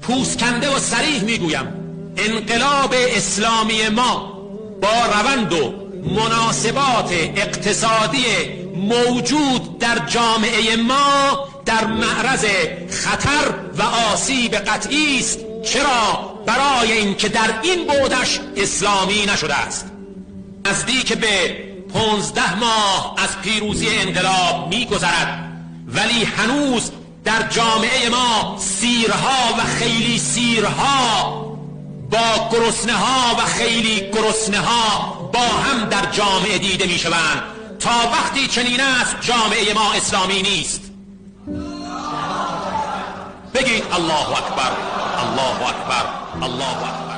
پوسکنده و صریح میگویم انقلاب اسلامی ما با روند و مناسبات اقتصادی موجود در جامعه ما در معرض خطر و آسیب قطعی است. چرا؟ برای اینکه در این بعدش اسلامی نشده است. نزدیک به 15 ماه از پیروزی انقلاب می‌گذرد، ولی هنوز در جامعه ما سیرها و خیلی سیرها با گرسنه ها و خیلی گرسنه ها با هم در جامعه دیده می شوند. تا وقتی چنین است جامعه ما اسلامی نیست. بگید الله اکبر، الله اکبر، الله اکبر.